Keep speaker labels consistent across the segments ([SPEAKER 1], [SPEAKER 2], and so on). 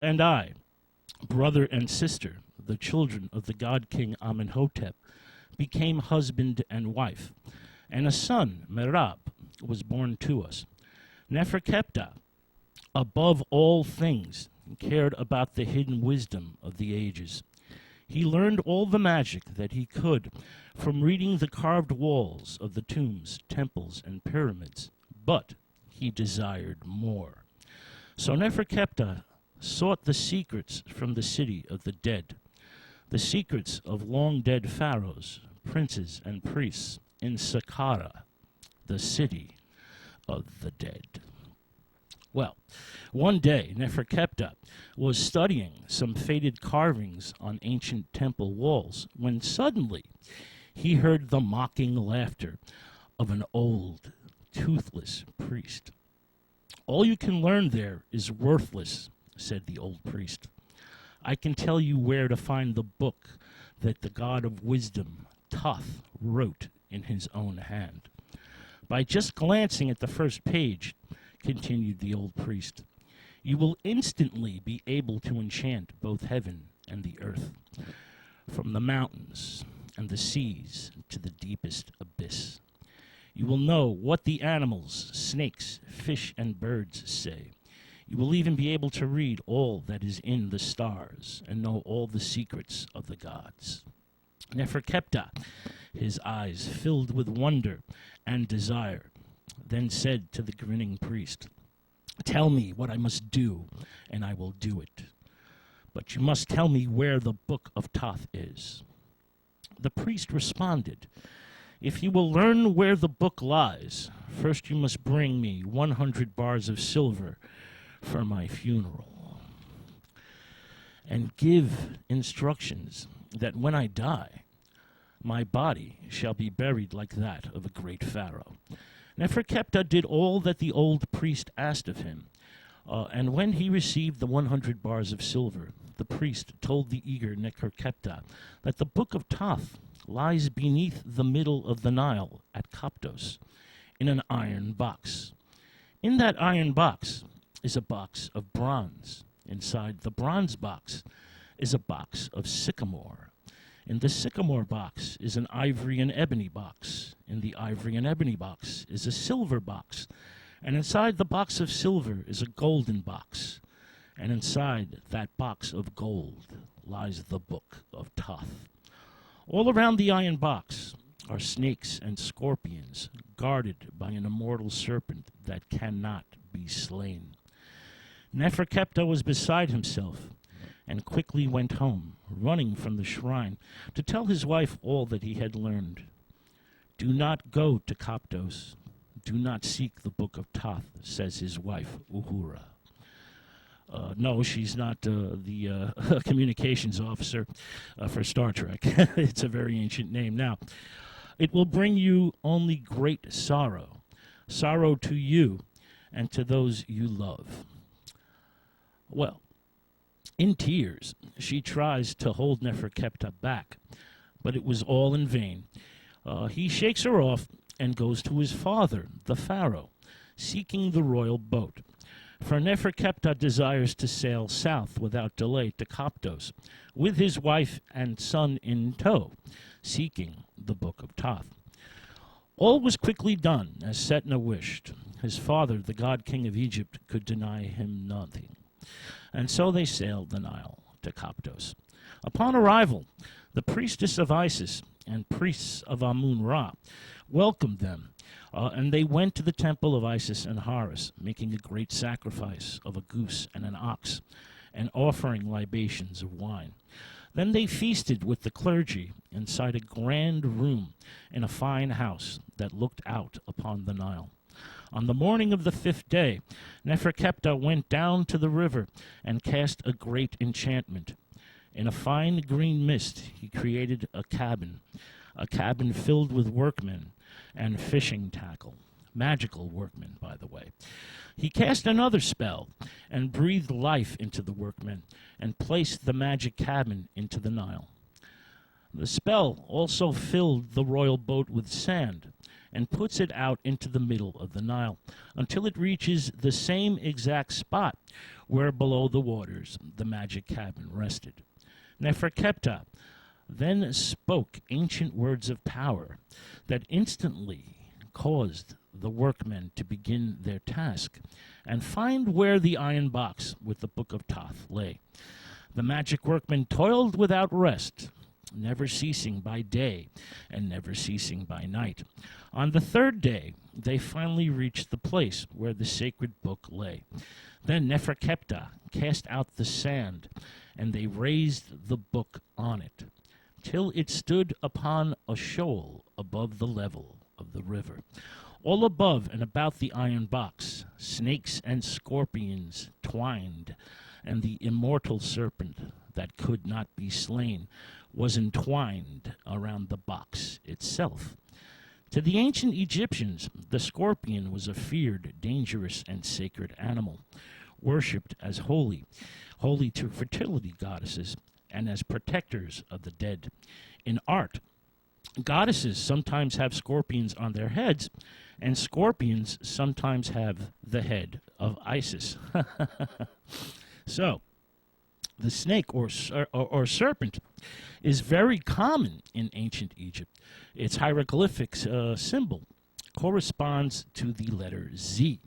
[SPEAKER 1] and I, brother and sister, the children of the god king Amenhotep, became husband and wife, and a son, Merab, was born to us. Neferkeptah, above all things, cared about the hidden wisdom of the ages. He learned all the magic that he could from reading the carved walls of the tombs, temples, and pyramids, but he desired more. So Neferkeptah sought the secrets from the city of the dead, the secrets of long-dead pharaohs, princes, and priests in Saqqara, the city of the dead. Well, one day Neferkeptah was studying some faded carvings on ancient temple walls when suddenly he heard the mocking laughter of an old, toothless priest. "All you can learn there is worthless," said the old priest. "I can tell you where to find the book that the god of wisdom, Thoth, wrote in his own hand. By just glancing at the first page," continued the old priest, "you will instantly be able to enchant both heaven and the earth, from the mountains and the seas to the deepest abyss. You will know what the animals, snakes, fish, and birds say. You will even be able to read all that is in the stars and know all the secrets of the gods." Neferkeptah, his eyes filled with wonder and desire, then said to the grinning priest, "Tell me what I must do, and I will do it. But you must tell me where the book of Thoth is." The priest responded, "If you will learn where the book lies, first you must bring me 100 bars of silver for my funeral, and give instructions that when I die, my body shall be buried like that of a great pharaoh." Neferkeptah did all that the old priest asked of him, and when he received the 100 bars of silver, the priest told the eager Neferkeptah that the book of Thoth lies beneath the middle of the Nile at Coptos, in an iron box. In that iron box is a box of bronze. Inside the bronze box is a box of sycamore. In the sycamore box is an ivory and ebony box. In the ivory and ebony box is a silver box. And inside the box of silver is a golden box. And inside that box of gold lies the book of Thoth. All around the iron box are snakes and scorpions, guarded by an immortal serpent that cannot be slain. Neferkeptah was beside himself and quickly went home, running from the shrine, to tell his wife all that he had learned. "Do not go to Coptos. Do not seek the book of Thoth," says his wife, Uhura. No, she's not the communications officer for Star Trek. It's a very ancient name. Now, "it will bring you only great sorrow, sorrow to you and to those you love." Well, in tears, she tries to hold Neferkeptah back, but it was all in vain. He shakes her off and goes to his father, the pharaoh, seeking the royal boat. For Neferkeptah desires to sail south without delay to Coptos, with his wife and son in tow, seeking the book of Thoth. All was quickly done as Setna wished. His father, the god king of Egypt, could deny him nothing. And so they sailed the Nile to Coptos. Upon arrival, the priestess of Isis and priests of Amun-Ra welcomed them, and they went to the temple of Isis and Horus, making a great sacrifice of a goose and an ox, and offering libations of wine. Then they feasted with the clergy inside a grand room in a fine house that looked out upon the Nile. On the morning of the 5th day, Neferkeptah went down to the river and cast a great enchantment. In a fine green mist, he created a cabin filled with workmen and fishing tackle. Magical workmen, by the way. He cast another spell and breathed life into the workmen and placed the magic cabin into the Nile. The spell also filled the royal boat with sand, and puts it out into the middle of the Nile until it reaches the same exact spot where below the waters the magic cabin rested. Neferkeptah then spoke ancient words of power that instantly caused the workmen to begin their task and find where the iron box with the book of Thoth lay. The magic workmen toiled without rest, never ceasing by day and never ceasing by night. On the third day, they finally reached the place where the sacred book lay. Then Neferkeptah cast out the sand, and they raised the book on it, till it stood upon a shoal above the level of the river. All above and about the iron box, snakes and scorpions twined, and the immortal serpent that could not be slain was entwined around the box itself. To the ancient Egyptians, the scorpion was a feared, dangerous, and sacred animal, worshipped as holy to fertility goddesses, and as protectors of the dead. In art, goddesses sometimes have scorpions on their heads, and scorpions sometimes have the head of Isis. So, the snake or serpent is very common in ancient Egypt. Its hieroglyphic symbol corresponds to the letter Z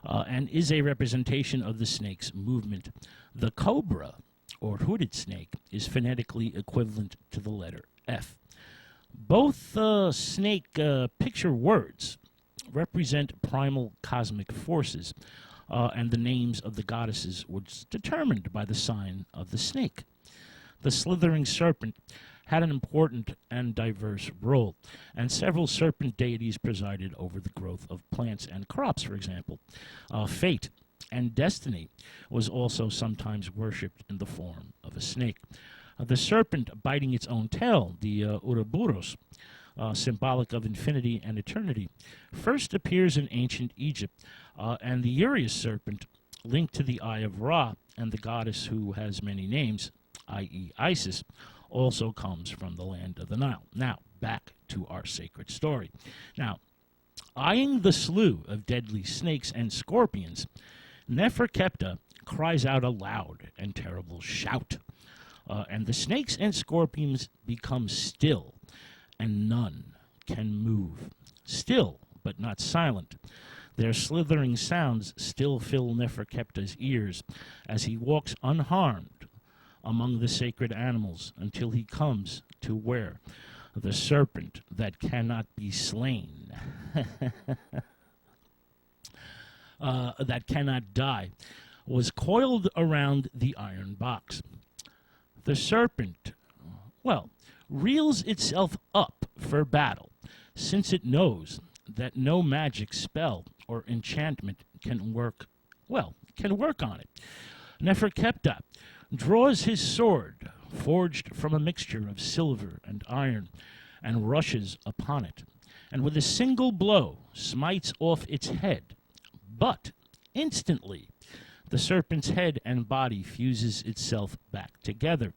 [SPEAKER 1] and is a representation of the snake's movement. The cobra, or hooded snake, is phonetically equivalent to the letter F. Both snake picture words represent primal cosmic forces, and the names of the goddesses was determined by the sign of the snake. The slithering serpent had an important and diverse role, and several serpent deities presided over the growth of plants and crops, for example. Fate and destiny was also sometimes worshipped in the form of a snake. The serpent biting its own tail, the Ouroboros, symbolic of infinity and eternity, first appears in ancient Egypt, and the Urius serpent, linked to the Eye of Ra and the goddess who has many names, i.e. Isis, also comes from the land of the Nile. Now, back to our sacred story. Now, eyeing the slew of deadly snakes and scorpions, Neferkeptah cries out a loud and terrible shout, and the snakes and scorpions become still, and none can move. Still, but not silent. Their slithering sounds still fill Neferkeptah's ears as he walks unharmed among the sacred animals until he comes to where the serpent that cannot be slain, that cannot die, was coiled around the iron box. The serpent, reels itself up for battle, since it knows that no magic spell or enchantment can work on it. Neferkeptah draws his sword, forged from a mixture of silver and iron, and rushes upon it, and with a single blow smites off its head. But instantly, the serpent's head and body fuses itself back together.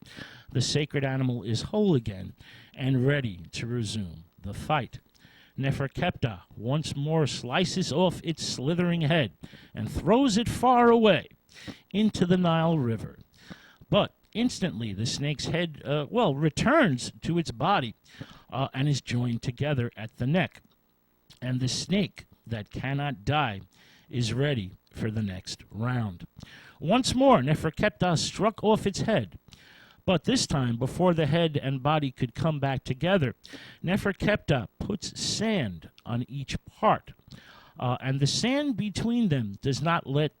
[SPEAKER 1] The sacred animal is whole again and ready to resume the fight. Neferkeptah once more slices off its slithering head and throws it far away into the Nile River. But instantly the snake's head, returns to its body and is joined together at the neck. And the snake that cannot die is ready for the next round. Once more, Neferkeptah struck off its head. But this time, before the head and body could come back together, Neferkeptah puts sand on each part. And the sand between them does not let,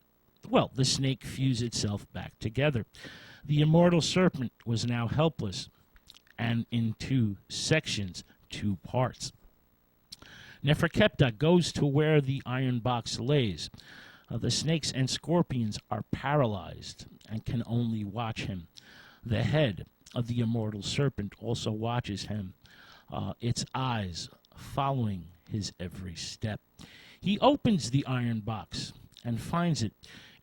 [SPEAKER 1] the snake fuse itself back together. The immortal serpent was now helpless and in two sections, two parts. Neferkeptah goes to where the iron box lays. The snakes and scorpions are paralyzed and can only watch him. The head of the immortal serpent also watches him, its eyes following his every step. He opens the iron box and finds it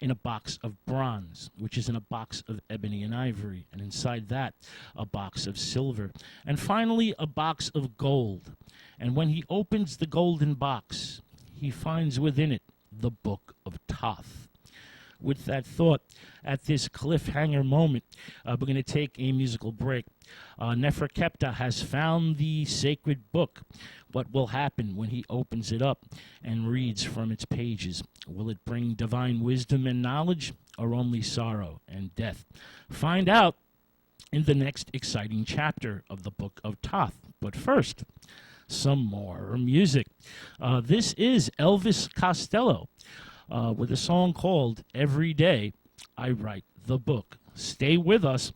[SPEAKER 1] in a box of bronze, which is in a box of ebony and ivory, and inside that, a box of silver, and finally, a box of gold. And when he opens the golden box, he finds within it the book of Thoth. With that thought, at this cliffhanger moment, we're going to take a musical break. Neferkepta has found the sacred book. What will happen when he opens it up and reads from its pages? Will it bring divine wisdom and knowledge, or only sorrow and death? Find out in the next exciting chapter of the book of Thoth. But first, some more music. This is Elvis Costello with a song called Every Day I Write the Book. Stay with us.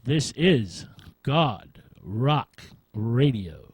[SPEAKER 1] This is God Rock Radio.